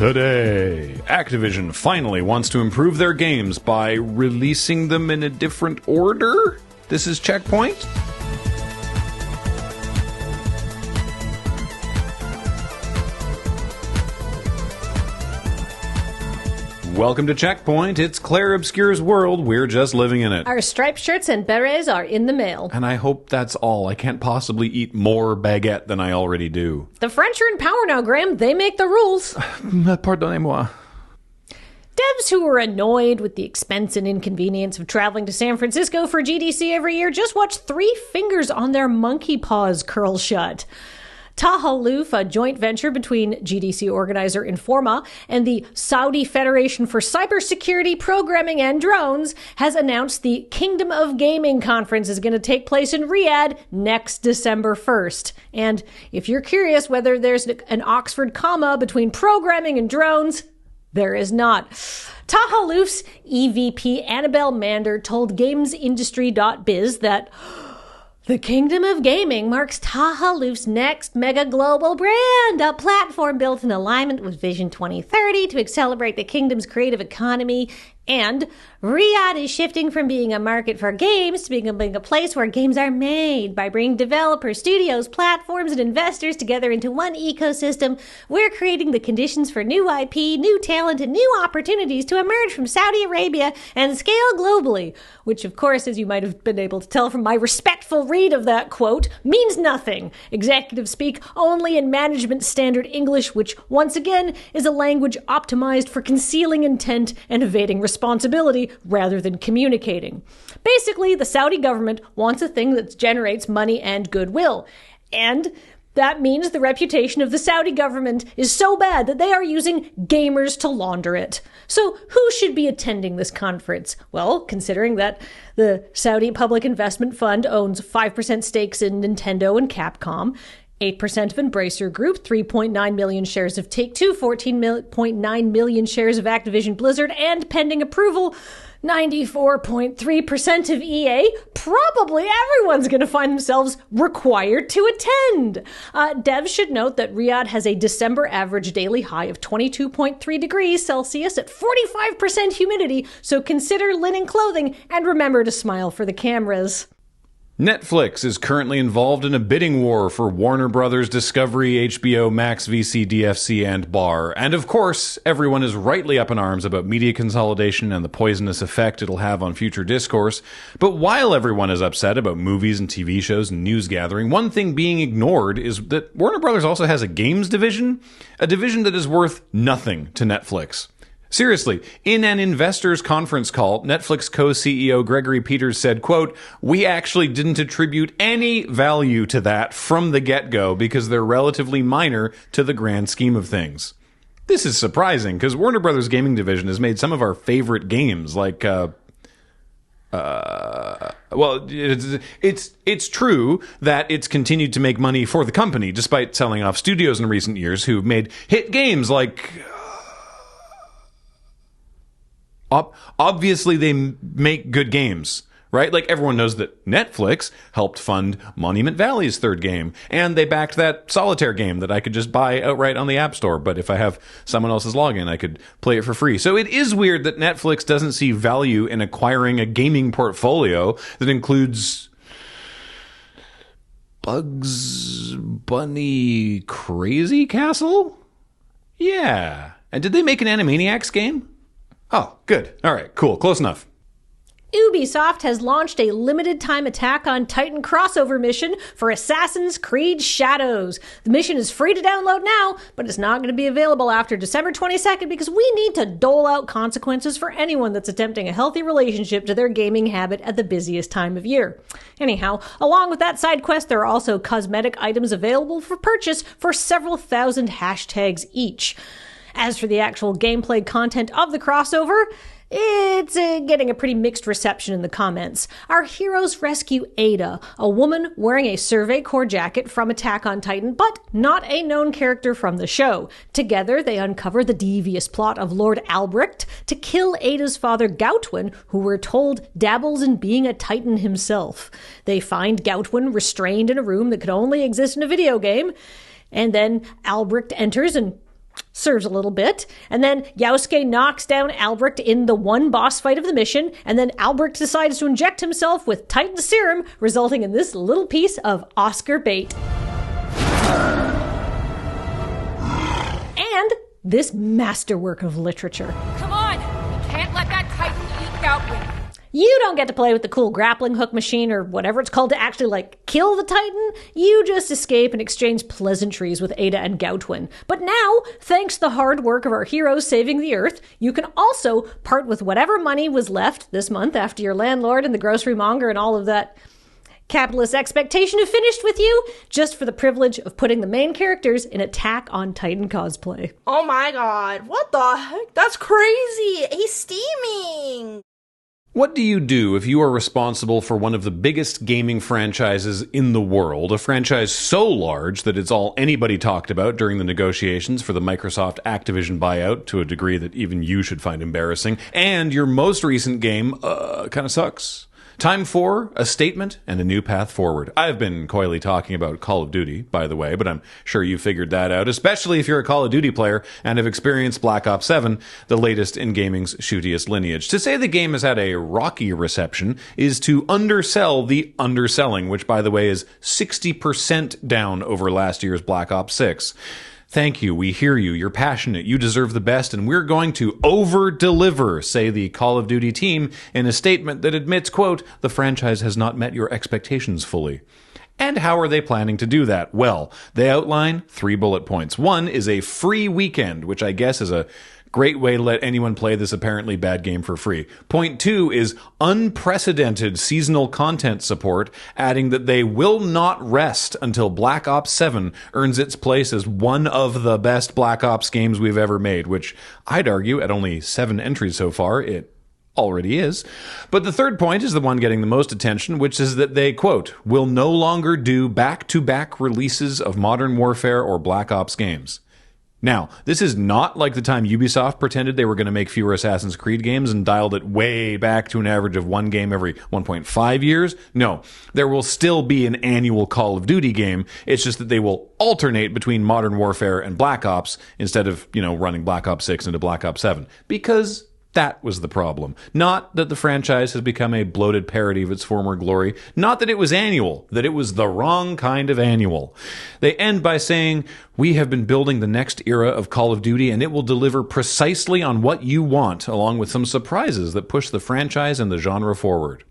Today, Activision finally wants to improve their games by releasing them in a different order. This is CheckPoint. Welcome to CheckPoint. It's Claire Obscure's world. We're just living in it. Our striped shirts and berets are in the mail. And I hope that's all. I can't possibly eat more baguette than I already do. The French are in power now, Graham. They make the rules. Pardonnez-moi. Devs who are annoyed with the expense and inconvenience of traveling to San Francisco for GDC every year just watch 3 fingers on their monkey paws curl shut. Tahaluf, a joint venture between GDC organizer Informa and the Saudi Federation for Cybersecurity, Programming and Drones, has announced the Kingdom of Gaming conference is going to take place in Riyadh next December 1st. And if you're curious whether there's an Oxford comma between programming and drones, there is not. Tahaluf's EVP Annabelle Mander told GamesIndustry.biz that the Kingdom of Gaming marks Tahaluf's next mega global brand, a platform built in alignment with Vision 2030 to accelerate the kingdom's creative economy. And Riyadh is shifting from being a market for games to being a place where games are made. By bringing developers, studios, platforms, and investors together into one ecosystem, we're creating the conditions for new IP, new talent, and new opportunities to emerge from Saudi Arabia and scale globally. Which, of course, as you might have been able to tell from my respectful read of that quote, means nothing. Executives speak only in management standard English, which, once again, is a language optimized for concealing intent and evading responsibility rather than communicating. Basically, the Saudi government wants a thing that generates money and goodwill. And that means the reputation of the Saudi government is so bad that they are using gamers to launder it. So who should be attending this conference? Well, considering that the Saudi Public Investment Fund owns 5% stakes in Nintendo and Capcom, 8% of Embracer Group, 3.9 million shares of Take-Two, 14.9 million shares of Activision Blizzard, and pending approval, 94.3% of EA, probably everyone's going to find themselves required to attend. Devs should note that Riyadh has a December average daily high of 22.3 degrees Celsius at 45% humidity, so consider linen clothing and remember to smile for the cameras. Netflix is currently involved in a bidding war for Warner Brothers, Discovery, HBO, Max, VC, DFC, and Bar. And of course, everyone is rightly up in arms about media consolidation and the poisonous effect it'll have on future discourse. But while everyone is upset about movies and TV shows and news gathering, one thing being ignored is that Warner Brothers also has a games division, a division that is worth nothing to Netflix. Seriously, in an investors conference call, Netflix co-CEO Gregory Peters said, quote, "We actually didn't attribute any value to that from the get-go because they're relatively minor to the grand scheme of things." This is surprising because Warner Brothers Gaming Division has made some of our favorite games like, well, it's true that it's continued to make money for the company despite selling off studios in recent years who've made hit games like obviously, they make good games, right? Like, everyone knows that Netflix helped fund Monument Valley's third game, and they backed that solitaire game that I could just buy outright on the App Store, but if I have someone else's login, I could play it for free. So it is weird that Netflix doesn't see value in acquiring a gaming portfolio that includes Bugs Bunny Crazy Castle? Yeah. And did they make an Animaniacs game? Oh, good. All right, cool. Close enough. Ubisoft has launched a limited-time Attack on Titan crossover mission for Assassin's Creed Shadows. The mission is free to download now, but it's not going to be available after December 22nd because we need to dole out consequences for anyone that's attempting a healthy relationship to their gaming habit at the busiest time of year. Anyhow, along with that side quest, there are also cosmetic items available for purchase for several thousand hashtags each. As for the actual gameplay content of the crossover, it's getting a pretty mixed reception in the comments. Our heroes rescue Ada, a woman wearing a Survey Corps jacket from Attack on Titan, but not a known character from the show. Together, they uncover the devious plot of Lord Albrecht to kill Ada's father Gautwin, who we're told dabbles in being a Titan himself. They find Gautwin restrained in a room that could only exist in a video game, and then Albrecht enters and serves a little bit. And then Yasuke knocks down Albrecht in the one boss fight of the mission, and then Albrecht decides to inject himself with Titan Serum, resulting in this little piece of Oscar bait. And this masterwork of literature. Come on! You can't let that Titan eke out with. You don't get to play with the cool grappling hook machine or whatever it's called to actually, kill the Titan. You just escape and exchange pleasantries with Ada and Gautwin. But now, thanks to the hard work of our heroes saving the Earth, you can also part with whatever money was left this month after your landlord and the grocery monger and all of that capitalist expectation have finished with you, just for the privilege of putting the main characters in Attack on Titan cosplay. Oh my god, what the heck? That's crazy! He's steaming! What do you do if you are responsible for one of the biggest gaming franchises in the world, a franchise so large that it's all anybody talked about during the negotiations for the Microsoft Activision buyout to a degree that even you should find embarrassing, and your most recent game kind of sucks? Time for a statement and a new path forward. I've been coyly talking about Call of Duty, by the way, but I'm sure you figured that out, especially if you're a Call of Duty player and have experienced Black Ops 7, the latest in gaming's shootiest lineage. To say the game has had a rocky reception is to undersell the underselling, which, by the way, is 60% down over last year's Black Ops 6. Thank you. We hear you. You're passionate. You deserve the best, and we're going to over-deliver, say the Call of Duty team in a statement that admits, quote, the franchise has not met your expectations fully. And how are they planning to do that? Well, they outline 3 bullet points. One is a free weekend, which I guess is a great way to let anyone play this apparently bad game for free. Point 2 is unprecedented seasonal content support, adding that they will not rest until Black Ops 7 earns its place as one of the best Black Ops games we've ever made, which I'd argue at only 7 entries so far, it already is. But the third point is the one getting the most attention, which is that they, quote, will no longer do back-to-back releases of Modern Warfare or Black Ops games. Now, this is not like the time Ubisoft pretended they were going to make fewer Assassin's Creed games and dialed it way back to an average of 1 game every 1.5 years. No, there will still be an annual Call of Duty game. It's just that they will alternate between Modern Warfare and Black Ops instead of, running Black Ops 6 into Black Ops 7. Because that was the problem. Not that the franchise has become a bloated parody of its former glory. Not that it was annual. That it was the wrong kind of annual. They end by saying, we have been building the next era of Call of Duty, and it will deliver precisely on what you want, along with some surprises that push the franchise and the genre forward.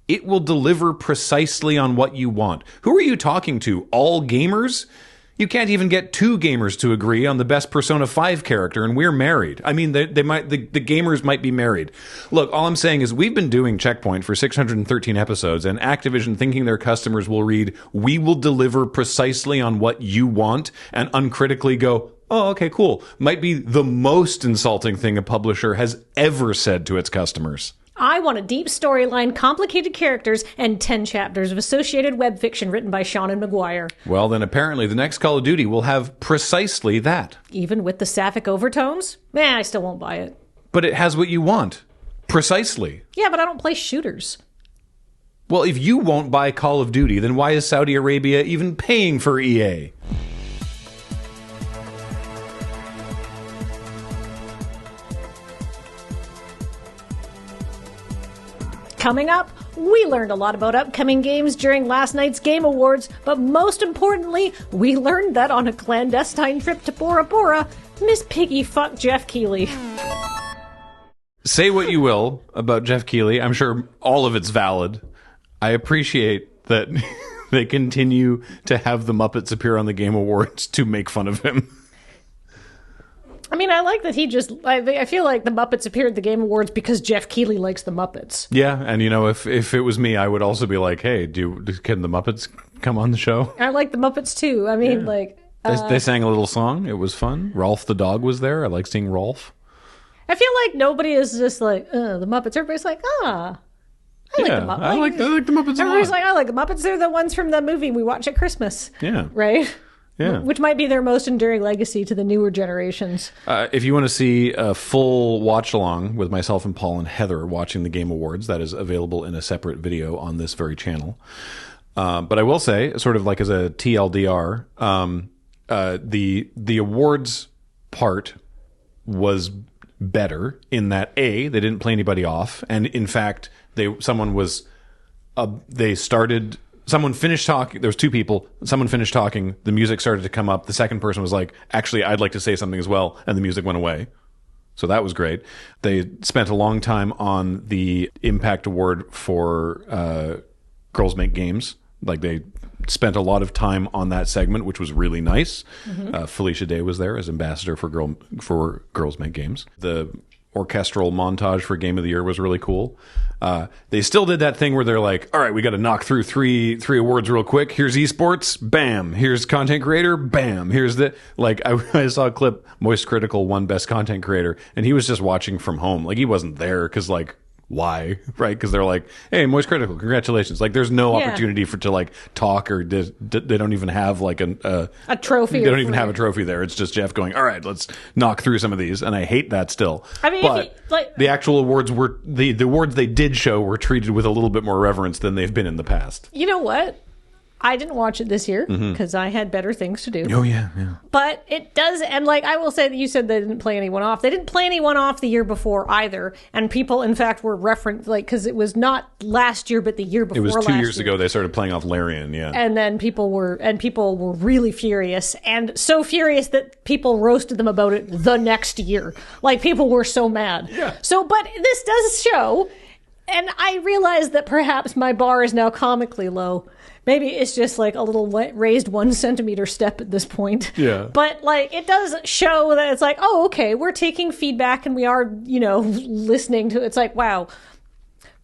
It will deliver precisely on what you want. Who are you talking to? All gamers? You can't even get 2 gamers to agree on the best Persona 5 character, and we're married. I mean, the gamers might be married. Look, all I'm saying is we've been doing CheckPoint for 613 episodes, and Activision thinking their customers will read, we will deliver precisely on what you want, and uncritically go, oh, okay, cool, might be the most insulting thing a publisher has ever said to its customers. I want a deep storyline, complicated characters, and 10 chapters of associated web fiction written by Sean and Maguire. Well, then apparently the next Call of Duty will have precisely that. Even with the sapphic overtones? I still won't buy it. But it has what you want. Precisely. Yeah, but I don't play shooters. Well, if you won't buy Call of Duty, then why is Saudi Arabia even paying for EA? Coming up, we learned a lot about upcoming games during last night's Game Awards, but most importantly, we learned that on a clandestine trip to Bora Bora, Miss Piggy fucked Jeff Keighley. Say what you will about Jeff Keighley. I'm sure all of it's valid. I appreciate that they continue to have the Muppets appear on the Game Awards to make fun of him. I mean, I like that I feel like the Muppets appeared at the Game Awards because Jeff Keighley likes the Muppets. Yeah, and if it was me, I would also be like, hey, can the Muppets come on the show? I like the Muppets too. I mean, They sang a little song. It was fun. Rolf the dog was there. I like seeing Rolf. I feel like nobody is just like, the Muppets. Everybody's like, I like the Muppets. I like the Muppets a Everybody's lot. like, I like the Muppets. They're the ones from the movie we watch at Christmas. Yeah. Right? Yeah. Which might be their most enduring legacy to the newer generations. If you want to see a full watch-along with myself and Paul and Heather watching the Game Awards, that is available in a separate video on this very channel. But I will say, sort of like as a TLDR, the awards part was better in that they didn't play anybody off, and in fact someone finished talking. There was two people. Someone finished talking. The music started to come up. The second person was like, actually, I'd like to say something as well. And the music went away. So that was great. They spent a long time on the Impact Award for Girls Make Games. Like, they spent a lot of time on that segment, which was really nice. Felicia Day was there as ambassador for Girls Make Games. The orchestral montage for Game of the Year was really cool. They still did that thing where they're like, all right, we got to knock through three awards real quick. Here's esports, bam. Here's content creator, bam. Here's the, like, I saw a clip, Moist Critical won best content creator, and he was just watching from home. Like, he wasn't there because, like, why? Right? Because they're like, hey, Moist Critical, congratulations. Like, there's no opportunity to like talk, or they don't even have like a trophy. They don't even have a trophy there. It's just Jeff going, all right, let's knock through some of these. And I hate that still. I mean, but the actual awards were, the awards they did show were treated with a little bit more reverence than they've been in the past. You know what? I didn't watch it this year because I had better things to do. Oh, yeah. But it does, and like I will say that you said they didn't play anyone off. They didn't play anyone off the year before either. And people, in fact, were referenced, like, because it was not last year, but the year before. It was 2 years ago they started playing off Larian, yeah. And then people were really furious, and so furious that people roasted them about it the next year. Like, people were so mad. Yeah. So, but this does show, and I realize that perhaps my bar is now comically low. Maybe it's just like a little raised 1 centimeter step at this point. Yeah. But like, it does show that it's like, oh, okay, we're taking feedback and we are, listening to, it's like, wow,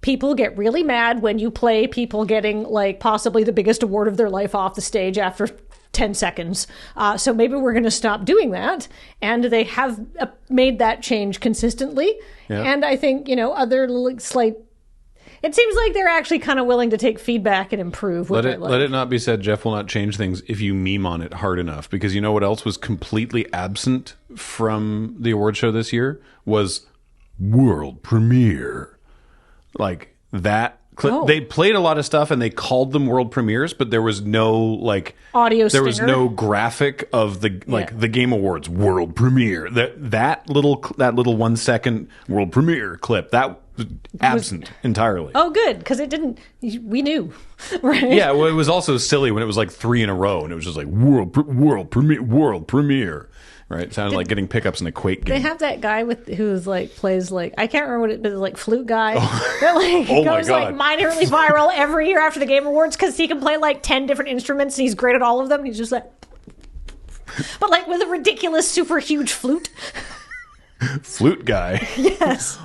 people get really mad when you play people getting like possibly the biggest award of their life off the stage after 10 seconds. So maybe we're going to stop doing that. And they have made that change consistently. Yeah. And I think, other slight, it seems like they're actually kind of willing to take feedback and improve. Let it not be said, Jeff will not change things if you meme on it hard enough. Because you know what else was completely absent from the award show this year? Was world premiere. Like, that clip. Oh. They played a lot of stuff and they called them world premieres, but there was no, like, audio stinger. There was no graphic of the, like, the Game Awards world premiere. That little 1 second world premiere clip, that absent entirely. Oh, good, because it didn't. We knew, right? Yeah, well, it was also silly when it was like 3 in a row, and it was just like world premiere. Right, it sounded like getting pickups in a Quake game. They have that guy who's like plays like, I can't remember what it, but it's like flute guy that like goes like minorly viral every year after the Game Awards because he can play like 10 different instruments and he's great at all of them. He's just like, but like with a ridiculous, super huge flute. Flute guy. Yes.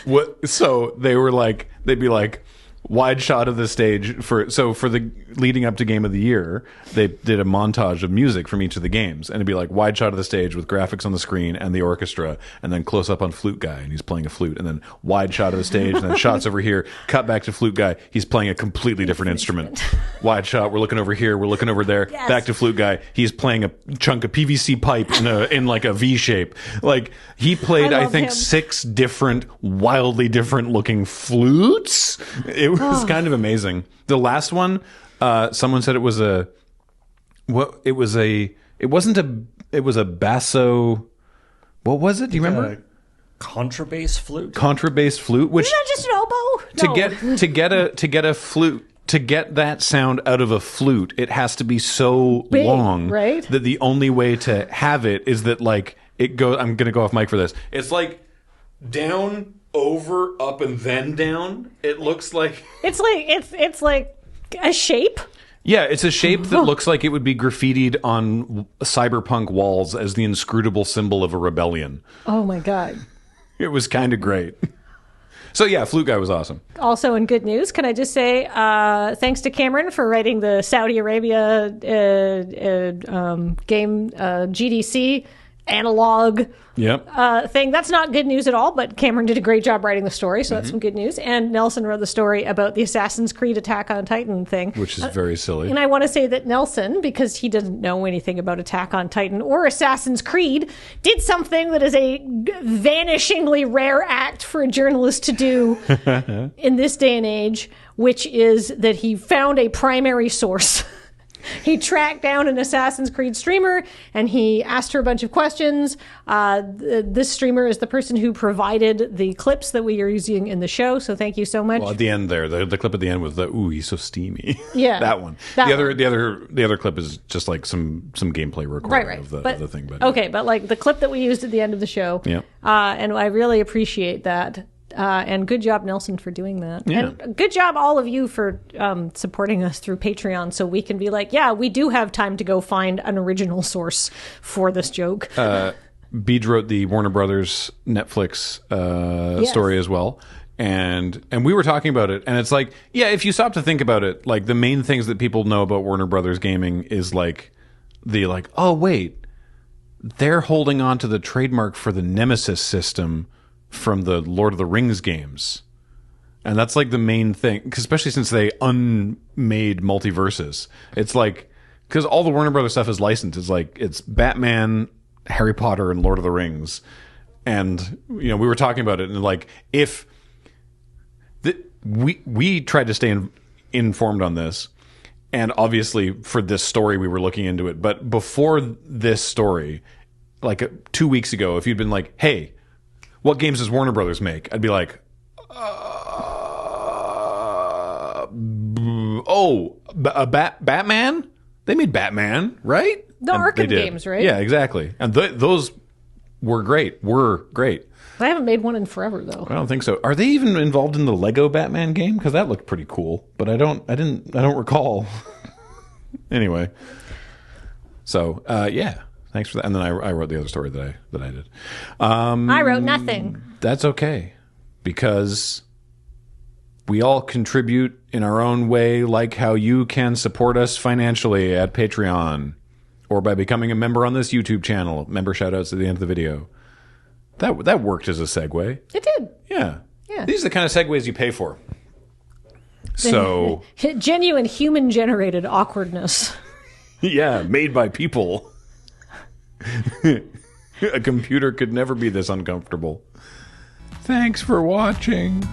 What? So they were like, they'd be like, wide shot of the stage for the leading up to Game of the Year, they did a montage of music from each of the games, and it'd be like wide shot of the stage with graphics on the screen and the orchestra, and then close up on flute guy and he's playing a flute, and then wide shot of the stage and then shots over here, cut back to flute guy, he's playing a completely different instrument. Wide shot, we're looking over here, we're looking over there, yes. Back to flute guy, he's playing a chunk of PVC pipe in like a V shape. Like, he played I think 6 different wildly different looking flutes. It was kind of amazing. The last one, someone said it was a basso. What was it? Do you remember? Contrabass flute. Contrabass flute. Which, isn't that just an oboe? To get a flute, to get that sound out of a flute, it has to be so big, long, right? That the only way to have it is that like it goes. I'm going to go off mic for this. It's like down, over, up, and then down. It looks like it's like a shape. Yeah, it's a shape that looks like it would be graffitied on cyberpunk walls as the inscrutable symbol of a rebellion. Oh my god. It was kind of great. So yeah, Flute Guy was awesome. Also in good news, can I just say thanks to Cameron for writing the Saudi Arabia game GDC analog thing. That's not good news at all, but Cameron did a great job writing the story, so that's some good news. And Nelson wrote the story about the Assassin's Creed Attack on Titan thing. Which is very silly. And I want to say that Nelson, because he doesn't know anything about Attack on Titan or Assassin's Creed, did something that is a vanishingly rare act for a journalist to do in this day and age, which is that he found a primary source He tracked down an Assassin's Creed streamer and he asked her a bunch of questions. This streamer is the person who provided the clips that we are using in the show, so thank you so much. Well, at the end there, the clip at the end was the "ooh, he's so steamy." Yeah, that one. The other clip is just like some gameplay recording of the thing. But okay, but like the clip that we used at the end of the show. Yeah. And I really appreciate that. And good job, Nelson, for doing that. Yeah. And good job, all of you, for supporting us through Patreon, so we can be like, yeah, we do have time to go find an original source for this joke. Beej wrote the Warner Brothers Netflix story as well. And we were talking about it, and it's like, yeah, if you stop to think about it, like the main things that people know about Warner Brothers gaming is like oh wait, they're holding on to the trademark for the Nemesis system from the Lord of the Rings games. And that's like the main thing, especially since they unmade multiverses. It's like, because all the Warner Brothers stuff is licensed. It's like, it's Batman, Harry Potter, and Lord of the Rings. And, we were talking about it, and like, if we tried to stay informed on this, and obviously for this story we were looking into it, but before this story, like 2 weeks ago, if you'd been like, hey, what games does Warner Brothers make? I'd be like, Batman? They made Batman, right? The Arkham games, right? Yeah, exactly. And those were great. I haven't made one in forever, though. I don't think so. Are they even involved in the Lego Batman game? Because that looked pretty cool, but I don't recall. Anyway, so yeah. Thanks for that. And then I wrote the other story that I did. I wrote nothing. That's okay, because we all contribute in our own way, like how you can support us financially at Patreon or by becoming a member on this YouTube channel. Member shoutouts at the end of the video. That worked as a segue. It did. Yeah. Yeah. These are the kind of segues you pay for. So genuine human-generated awkwardness. Yeah, made by people. A computer could never be this uncomfortable. Thanks for watching.